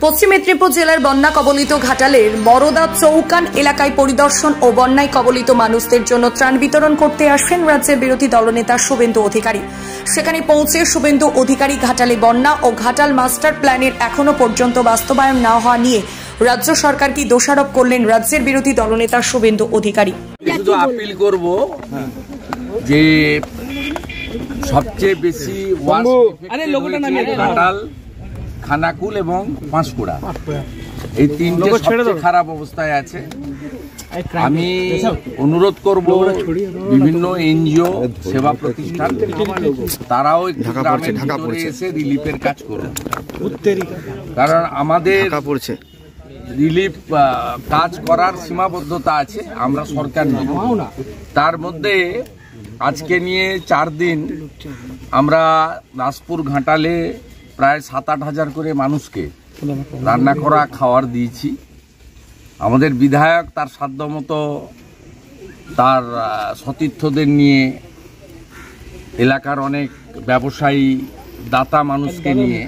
পশ্চিম মেদিনীপুর জেলার বন্যা কবলিত ঘাটালের মরদা চৌকান এলাকায় পরিদর্শন ও বন্যায় কবলিত মানুষদের জন্য ত্রাণ বিতরণ করতে আসেন রাজ্যের বিরোধী দলনেতা শুভেন্দু অধিকারী। সেখানে পৌঁছে শুভেন্দু অধিকারী ঘাটালে বন্যা ও ঘাটাল মাস্টার প্ল্যানের এখনো পর্যন্ত বাস্তবায়ন না হওয়া নিয়ে রাজ্য সরকারকে দোষারোপ করলেন রাজ্যের বিরোধী দলনেতা শুভেন্দু অধিকারী। শুধু আপিল করব যে সবচেয়ে বেশি ঘাটাল, খানাকুল এবং পাঁশকুড়া, এই তিনটে সবচেয়ে খারাপ অবস্থায় আছে। আমি অনুরোধ করব বিভিন্ন এনজিও সেবা প্রতিষ্ঠান তারাও এসে রিলিফের কাজ করুন, কারণ আমাদের রিলিফ কাজ করার সীমাবদ্ধতা আছে। আমরা সরকার নেই, তার মধ্যে আজকে নিয়ে 4 দিন আমরা দাসপুর ঘাটালে প্রায় 7-8 হাজার করে মানুষকে রান্না করা খাওয়ার দিয়েছি। আমাদের বিধায়ক তার সাধ্যমতো তার সতীর্থদের নিয়ে এলাকার অনেক ব্যবসায়ী দাতা মানুষকে নিয়ে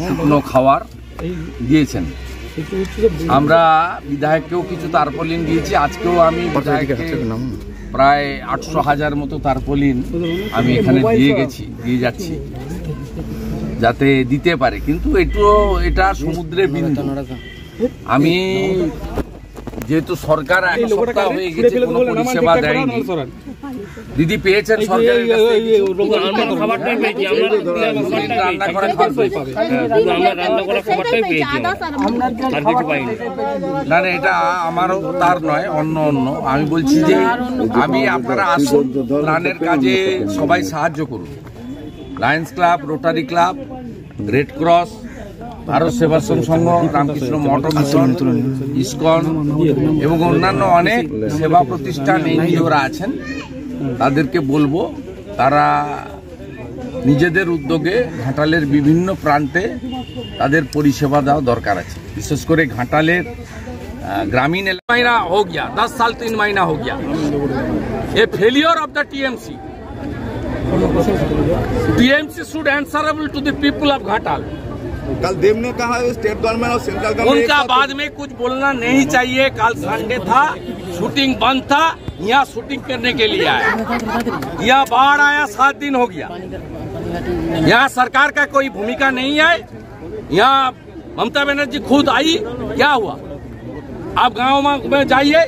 শুকনো খাওয়ার দিয়েছেন। আমরা বিধায়ককেও কিছু তারপলিন দিয়েছি। আজকেও আমি প্রায় 800,000 মতো তারপলিন আমি এখানে দিয়ে যাচ্ছি যাতে দিতে পারে, কিন্তু এটা সমুদ্রে বিন্দু। আমি যেহেতু সরকার 1 সপ্তাহ হয়ে গেছে কোনো পরিষেবা দেয়নি, দিদি পেয়েছেন সরকারের কাছ থেকে না, এটা আমারও তার নয়, অন্য আমি বলছি যে আপনারা আসুন, প্ল্যানের কাজে সবাই সাহায্য করুন। Lions Club, Rotary Club, Red Cross, Bharat Sevashram Sangha, Ramakrishna Math Mission, ISKCON এবং অন্যান্য অনেক সেবা প্রতিষ্ঠান এনজিওরা আছেন। তাদেরকে বলবো তারা নিজেদের উদ্যোগে ঘাটালের বিভিন্ন প্রান্তে তাদের পরিষেবা দেওয়া দরকার আছে। বিশেষ করে ঘাটালের গ্রামীণ এলাকা हो गया 10 साल 3 महीना हो गया, ये failure of the TMC should answerable to the people of Ghatal. कल देव ने कहा स्टेट गवर्नमेंट और सेंट्रल गवर्नमेंट उनका बाद में कुछ बोलना नहीं चाहिए। कल संडे था, शूटिंग बंद था, यहाँ शूटिंग करने के लिए आया। यहाँ बाढ़ आया 7 दिन हो गया, यहाँ सरकार का कोई भूमिका नहीं है। यहाँ ममता बनर्जी खुद आई, क्या हुआ? आप गांव में जाइए,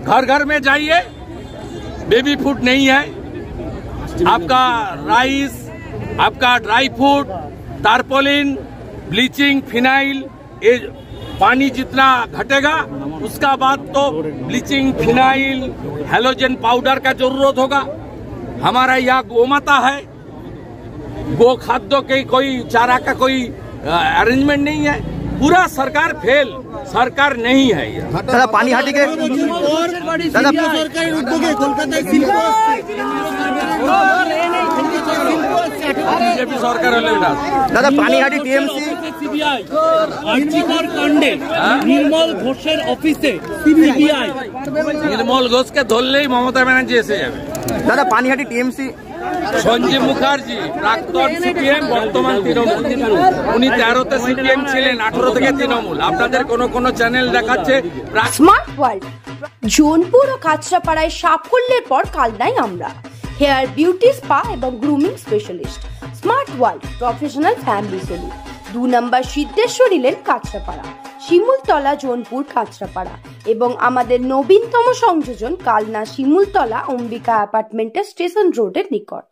घर घर में जाइए, बेबी फूड नहीं है, आपका राइस, आपका dry fruit, tarpaulin, bleaching, phenyl, ये पानी जितना घटेगा उसका बाद तो ब्लीचिंग, फिनाइल, हेलोजन पाउडर का जरूरत होगा। हमारा यहाँ गोमाता है, गो खाद्यों के कोई चारा का कोई अरेंजमेंट नहीं है। पूरा सरकार फेल, सरकार नहीं है। दादा पानीहाटी के बीजेपी सरकार दादा पानीहाटी टीएमसी निर्मल घोषের অফিসে সিবিআই निर्मल घोष के ধরলেই মমতা ব্যানার্জি এসে যাবে। দাদা পানীহাটি টিএমসি সঞ্জীব মুখার্জি প্রাক্তন সিপিএম, বর্তমান তৃণমূল। উনি 13তে সিপিএম ছিলেন, 18 থেকে তৃণমূল। আপনাদের কোন চ্যানেল দেখাচ্ছে স্মার্ট ওয়ার্ল্ড জোনপুর ও কাঁচরাপাড়ায় সাফল্যের পর কালনায় আমরা হেয়ার বিউটি স্পা এবং grooming specialist. Smart world professional family salon, 2 number Siddheshwari lane, Kanchrapara, Shimultala, Jonpur, Kanchrapara এবং আমাদের নবীনতম সংযোজন কালনা শিমুলতলা অম্বিকা অ্যাপার্টমেন্টের স্টেশন রোডের নিকট।